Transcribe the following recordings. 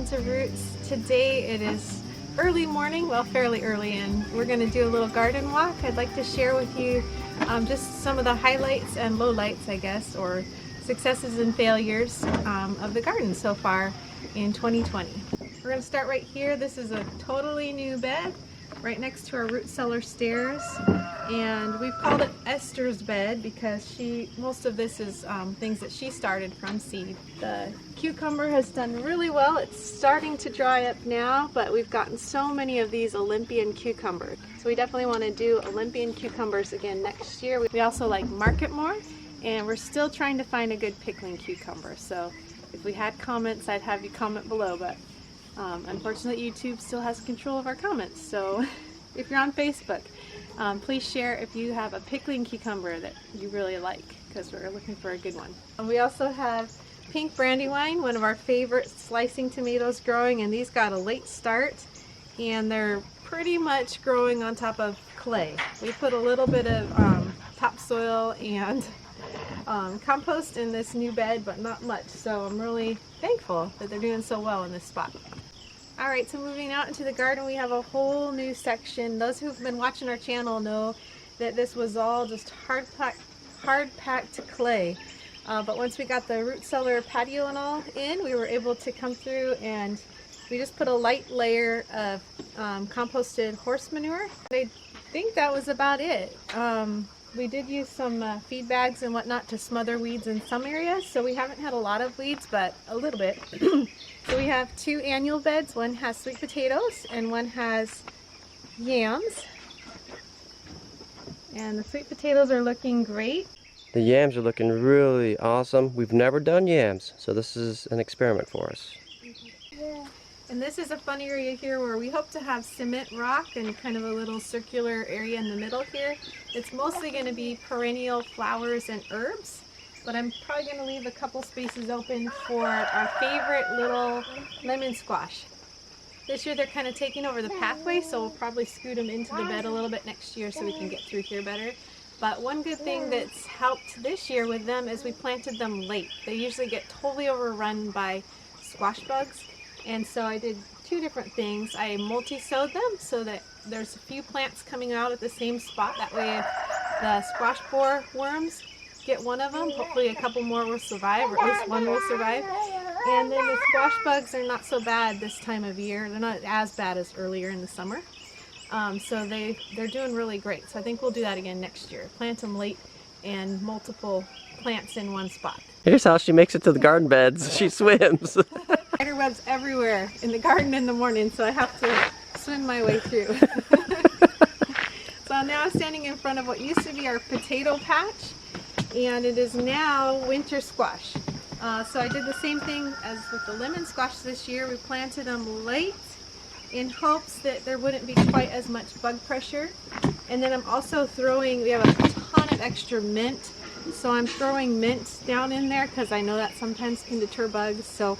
to Roots. Today it is early morning, well fairly early, and we're going to do a little garden walk. I'd like to share with you just some of the highlights and lowlights, I guess, or successes and failures of the garden so far in 2020. We're going to start right here. This is a totally new bed right next to our root cellar stairs, and we've called it Esther's bed because most of this is things that she started from seed. The cucumber has done really well. It's starting to dry up now, but we've gotten so many of these Olympian cucumbers. So we definitely want to do Olympian cucumbers again next year. We also like market more, and we're still trying to find a good pickling cucumber. So if we had comments, I'd have you comment below, but unfortunately YouTube still has control of our comments. So if you're on Facebook, please share if you have a pickling cucumber that you really like, because we're looking for a good one. And we also have pink brandywine, one of our favorite slicing tomatoes growing, and these got a late start and they're pretty much growing on top of clay. We put a little bit of topsoil and compost in this new bed, but not much, so I'm really thankful that they're doing so well in this spot. Alright, so moving out into the garden, we have a whole new section. Those who've been watching our channel know that this was all just hard-packed clay. But once we got the root cellar patio and all in, we were able to come through and we just put a light layer of composted horse manure. I think that was about it. We did use some feed bags and whatnot to smother weeds in some areas, so we haven't had a lot of weeds, but a little bit. So we have two annual beds. One has sweet potatoes and one has yams. And the sweet potatoes are looking great. The yams are looking really awesome. We've never done yams, so this is an experiment for us. And this is a fun area here where we hope to have cement rock and kind of a little circular area in the middle here. It's mostly going to be perennial flowers and herbs, but I'm probably going to leave a couple spaces open for our favorite little lemon squash. This year they're kind of taking over the pathway, so we'll probably scoot them into the bed a little bit next year so we can get through here better. But one good thing that's helped this year with them is we planted them late. They usually get totally overrun by squash bugs. And so I did two different things. I multi-sowed them so that there's a few plants coming out at the same spot. That way if the squash borer worms get one of them, hopefully a couple more will survive, or at least one will survive. And then the squash bugs are not so bad this time of year. They're not as bad as earlier in the summer. So they're doing really great. So I think we'll do that again next year. Plant them late and multiple plants in one spot. Here's how she makes it to the garden beds. She swims. Spider webs everywhere in the garden in the morning, so I have to swim my way through. So now I'm standing in front of what used to be our potato patch, and it is now winter squash. So I did the same thing as with the lemon squash this year. We planted them late in hopes that there wouldn't be quite as much bug pressure. And then I'm also throwing, we have a ton of extra mint, so I'm throwing mint down in there because I know that sometimes can deter bugs. So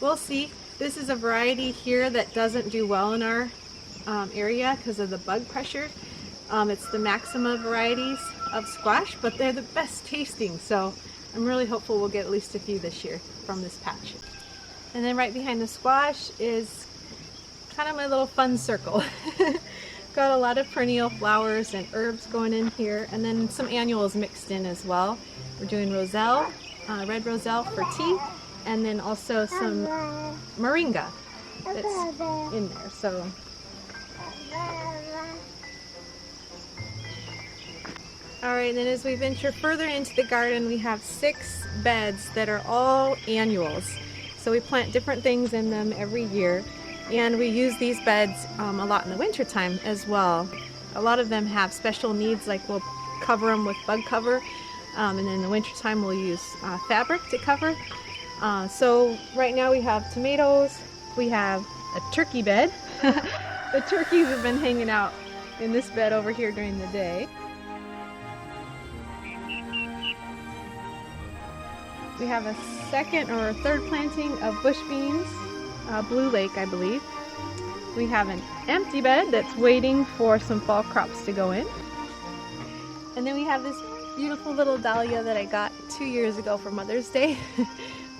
we'll see. This is a variety here that doesn't do well in our area because of the bug pressure. It's the Maxima varieties of squash, but they're the best tasting. So I'm really hopeful we'll get at least a few this year from this patch. And then right behind the squash is kind of my little fun circle. Got a lot of perennial flowers and herbs going in here, and then some annuals mixed in as well. We're doing roselle, red roselle for tea, and then also some moringa that's in there. So alright, then as we venture further into the garden, we have 6 beds that are all annuals. So we plant different things in them every year. And we use these beds a lot in the winter time as well. A lot of them have special needs, like we'll cover them with bug cover, and then in the winter time we'll use fabric to cover. So right now we have tomatoes, we have a turkey bed. The turkeys have been hanging out in this bed over here during the day. We have a second or a third planting of bush beans. Blue Lake, I believe. We have an empty bed that's waiting for some fall crops to go in. And then we have this beautiful little dahlia that I got 2 years ago for Mother's Day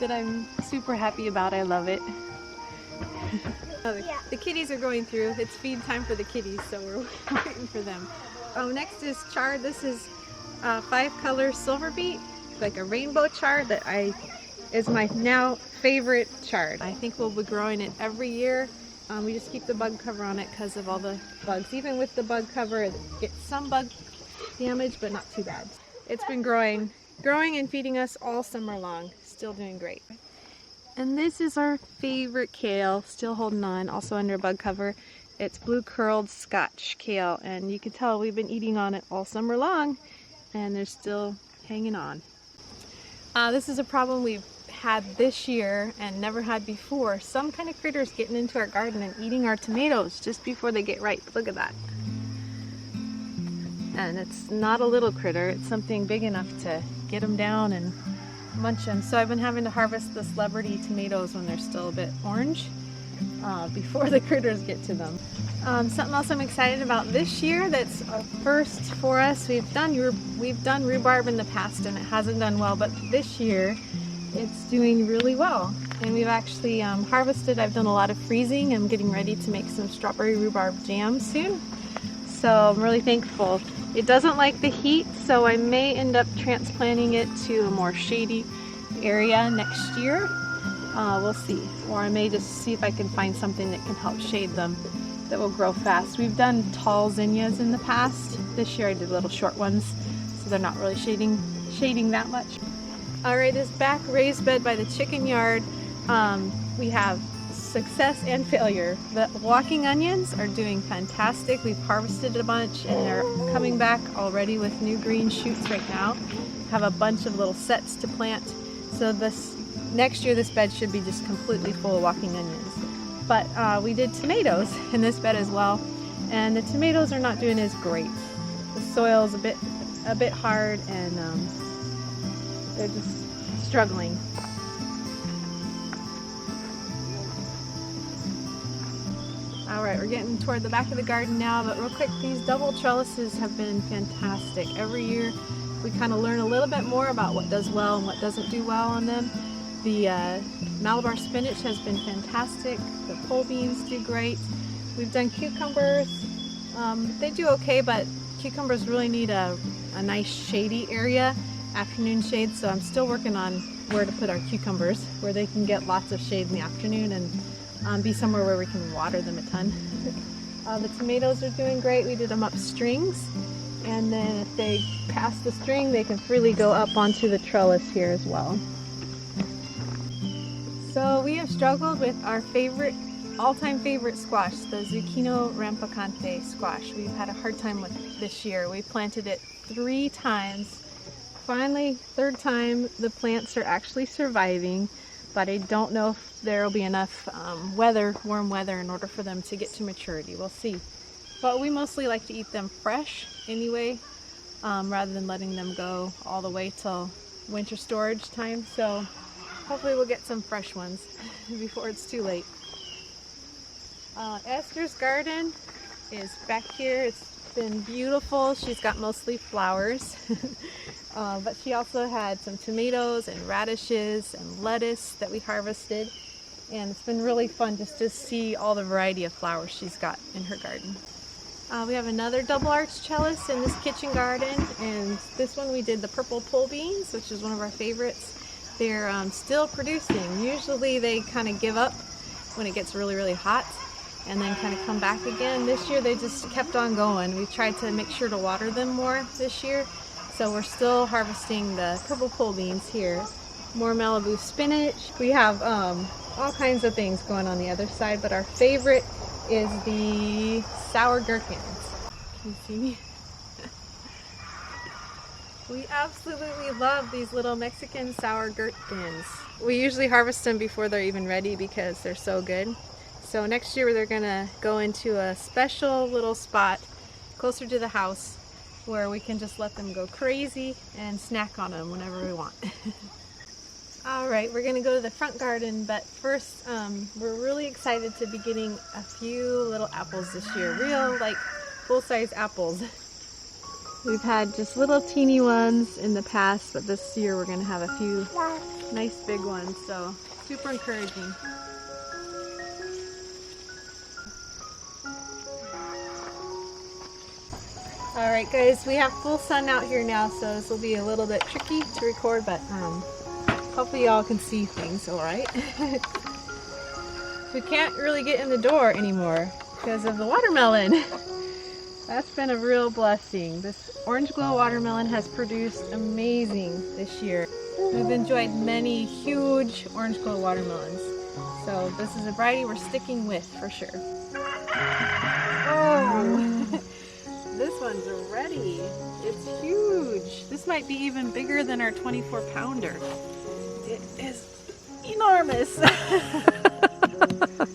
that I'm super happy about. I love it. The kitties are going through. It's feed time for the kitties, so we're waiting for them. Next is chard. This is 5-color silver beet, like a rainbow chard that is my now favorite chard. I think we'll be growing it every year. We just keep the bug cover on it because of all the bugs. Even with the bug cover, it gets some bug damage, but not too bad. It's been growing and feeding us all summer long. Still doing great. And this is our favorite kale, still holding on, also under bug cover. It's blue curled Scotch kale, and you can tell we've been eating on it all summer long, and they're still hanging on. This is a problem we've had this year and never had before. Some kind of critters getting into our garden and eating our tomatoes just before they get ripe. Look at that. And it's not a little critter, it's something big enough to get them down and munch them. So I've been having to harvest the celebrity tomatoes when they're still a bit orange before the critters get to them. Something else I'm excited about this year that's a first for us. We've done rhubarb in the past and it hasn't done well, but this year it's doing really well. And we've actually harvested. I've done a lot of freezing. I'm getting ready to make some strawberry rhubarb jam soon. So I'm really thankful. It doesn't like the heat, so I may end up transplanting it to a more shady area next year. We'll see. Or I may just see if I can find something that can help shade them that will grow fast. We've done tall zinnias in the past. This year I did little short ones, so they're not really shading that much. Alright, this back raised bed by the chicken yard, we have success and failure. The walking onions are doing fantastic. We've harvested a bunch and they're coming back already with new green shoots right now. Have a bunch of little sets to plant. So next year this bed should be just completely full of walking onions. But we did tomatoes in this bed as well, and the tomatoes are not doing as great. The soil is a bit hard, and they're just struggling. Alright, we're getting toward the back of the garden now, but real quick, these double trellises have been fantastic. Every year we kind of learn a little bit more about what does well and what doesn't do well on them. The Malabar spinach has been fantastic. The pole beans do great. We've done cucumbers. They do okay, but cucumbers really need a nice shady area, afternoon shade, so I'm still working on where to put our cucumbers, where they can get lots of shade in the afternoon and be somewhere where we can water them a ton. The tomatoes are doing great. We did them up strings, and then if they pass the string, they can freely go up onto the trellis here as well. So we have struggled with our all-time favorite squash, the Zucchino rampicante squash. We've had a hard time with it this year. We planted it 3 times. Finally, 3rd time, the plants are actually surviving, but I don't know if there will be enough warm weather in order for them to get to maturity. We'll see. But we mostly like to eat them fresh anyway, rather than letting them go all the way till winter storage time. So hopefully we'll get some fresh ones before it's too late. Esther's garden is back here. It's been beautiful. She's got mostly flowers, but she also had some tomatoes and radishes and lettuce that we harvested, and it's been really fun just to see all the variety of flowers she's got in her garden. We have another double arch trellis in this kitchen garden, and this one we did the purple pole beans, which is one of our favorites. They're still producing. Usually they kind of give up when it gets really, really hot and then kind of come back again. This year they just kept on going. We tried to make sure to water them more this year, so we're still harvesting the purple pole beans here. More Malibu spinach. We have all kinds of things going on the other side, but our favorite is the sour gherkins. Can you see me? We absolutely love these little Mexican sour gherkins. We usually harvest them before they're even ready because they're so good. So next year they're gonna go into a special little spot closer to the house where we can just let them go crazy and snack on them whenever we want. Alright, we're gonna go to the front garden, but first we're really excited to be getting a few little apples this year. Real, like, full-size apples. We've had just little teeny ones in the past, but this year we're gonna have a few nice big ones, so super encouraging. Alright guys, we have full sun out here now, so this will be a little bit tricky to record, but hopefully y'all can see things alright. We can't really get in the door anymore because of the watermelon. That's been a real blessing. This Orange Glow watermelon has produced amazing this year. We've enjoyed many huge Orange Glow watermelons. So this is a variety we're sticking with for sure. Oh! This one's ready. It's huge. This might be even bigger than our 24-pounder. It is enormous.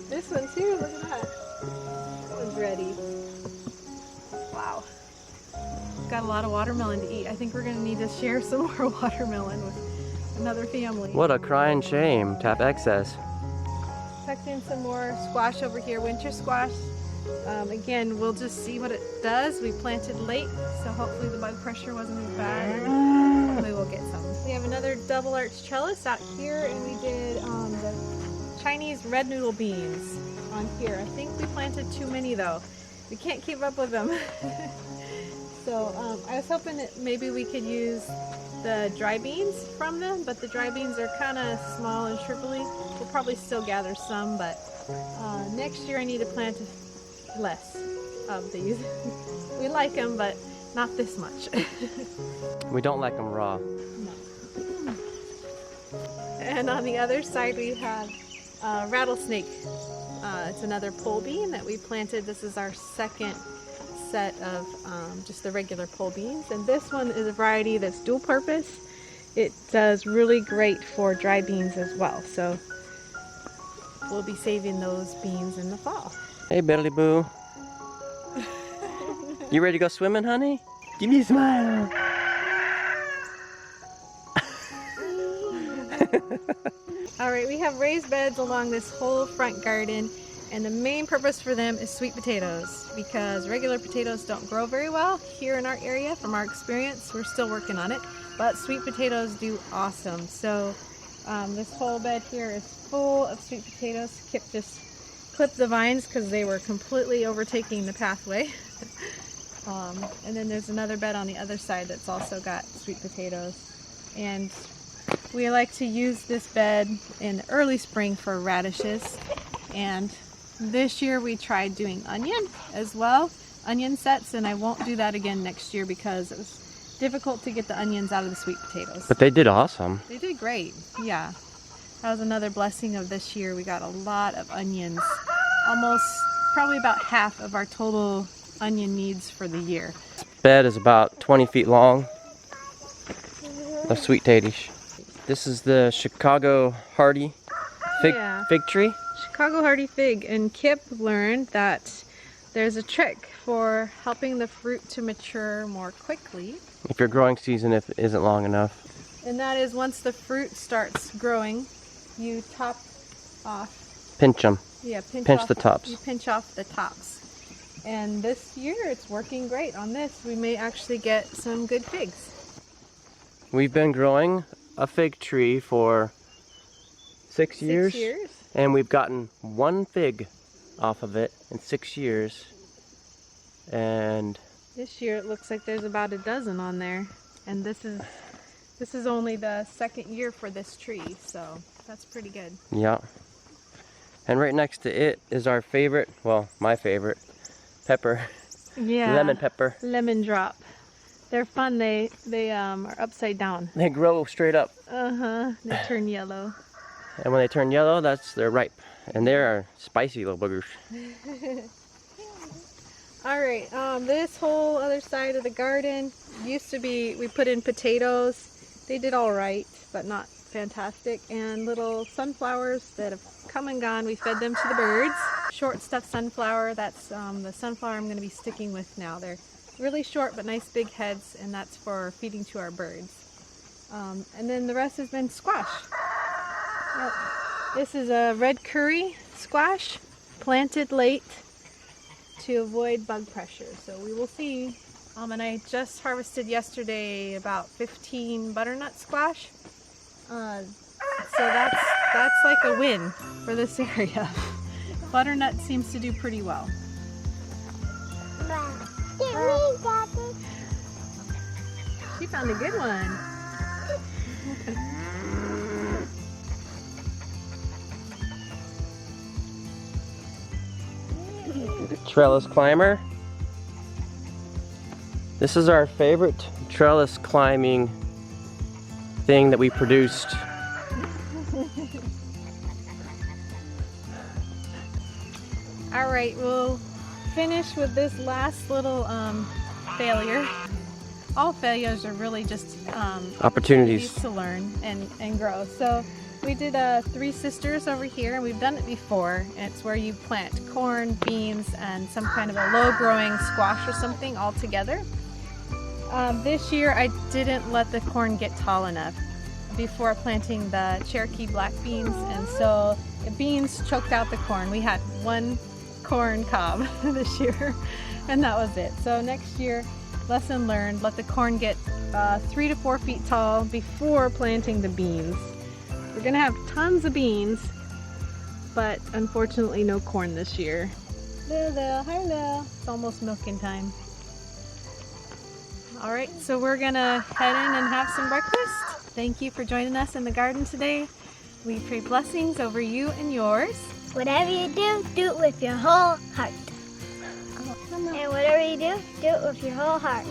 This one too, look at that. That one's ready. Wow. Got a lot of watermelon to eat. I think we're gonna need to share some more watermelon with another family. What a crying shame to have excess. Tucked in some more squash over here, winter squash. Again, we'll just see what it does. We planted late, so hopefully the bug pressure wasn't as bad. Hopefully we'll get some. We have another double arch trellis out here, and we did the Chinese red noodle beans on here. I think we planted too many though. We can't keep up with them. So I was hoping that maybe we could use the dry beans from them, but the dry beans are kind of small and shrivelly. We'll probably still gather some, but next year I need to plant less of these. We like them, but not this much. We don't like them raw. No. And on the other side we have rattlesnake. It's another pole bean that we planted. This is our second set of just the regular pole beans, and this one is a variety that's dual purpose. It does really great for dry beans as well, so we'll be saving those beans in the fall. Hey, Billy Boo. You ready to go swimming, honey? Give me a smile. Alright, we have raised beds along this whole front garden, and the main purpose for them is sweet potatoes, because regular potatoes don't grow very well here in our area from our experience. We're still working on it, but sweet potatoes do awesome. So this whole bed here is full of sweet potatoes. Kip just clipped the vines because they were completely overtaking the pathway. And then there's another bed on the other side that's also got sweet potatoes. And we like to use this bed in the early spring for radishes. And this year we tried doing onion as well, onion sets, and I won't do that again next year because it was difficult to get the onions out of the sweet potatoes. But they did awesome. They did great, yeah. That was another blessing of this year. We got a lot of onions, almost probably about half of our total onion needs for the year. This bed is about 20 feet long of sweet potatoes. This is the Chicago Hardy fig tree. Chicago Hardy fig, and Kip learned that there's a trick for helping the fruit to mature more quickly. If your growing season isn't long enough. And that is once the fruit starts growing, you top off. Pinch them. Yeah, pinch the tops. You pinch off the tops. And this year it's working great on this. We may actually get some good figs. We've been growing a fig tree for 6 years. 6 years. And we've gotten one fig off of it in 6 years. And this year it looks like there's about a dozen on there. And this is only the second year for this tree, so that's pretty good. yeah. And right next to it is our favorite, well, my favorite, pepper. Yeah. Lemon pepper. Lemon drop. They're fun. They are upside down. They grow straight up. They turn yellow. And when they turn yellow, they're ripe. And they are spicy little boogers. Alright, this whole other side of the garden used to be, we put in potatoes. They did alright, but not fantastic. And little sunflowers that have come and gone. We fed them to the birds. Short stuffed sunflower, that's the sunflower I'm going to be sticking with now. They're really short but nice big heads, and that's for feeding to our birds. And then the rest has been squash. This is a red curry squash, planted late to avoid bug pressure. So we will see. And I just harvested yesterday about 15 butternut squash. So that's like a win for this area. Butternut seems to do pretty well. Give me, Daddy. found a good one. Trellis climber. This is our favorite trellis climbing thing that we produced. All right, we'll finish with this last little failure. All failures are really just Opportunities to learn and grow. So we did 3 sisters over here, and we've done it before. It's where you plant corn, beans, and some kind of a low-growing squash or something all together. This year I didn't let the corn get tall enough before planting the Cherokee black beans, and so the beans choked out the corn. We had 1 corn cob this year, and that was it. So next year, lesson learned, let the corn get 3 to 4 feet tall before planting the beans. We're gonna have tons of beans, but unfortunately no corn this year. Lil, hi Lil. It's almost milking time. All right, so we're gonna head in and have some breakfast. Thank you for joining us in the garden today. We pray blessings over you and yours. Whatever you do, do it with your whole heart. And whatever you do it with your whole heart.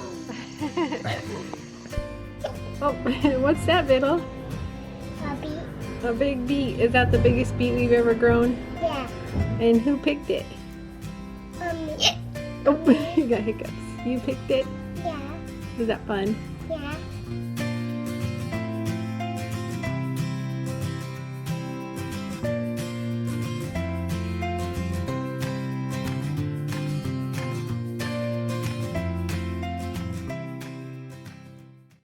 Oh, what's that, Biddle? A beet. A big beet. Is that the biggest beet we've ever grown? Yeah. And who picked it? Yeah. Oh, you got hiccups. You picked it? Yeah. Was that fun? Yeah.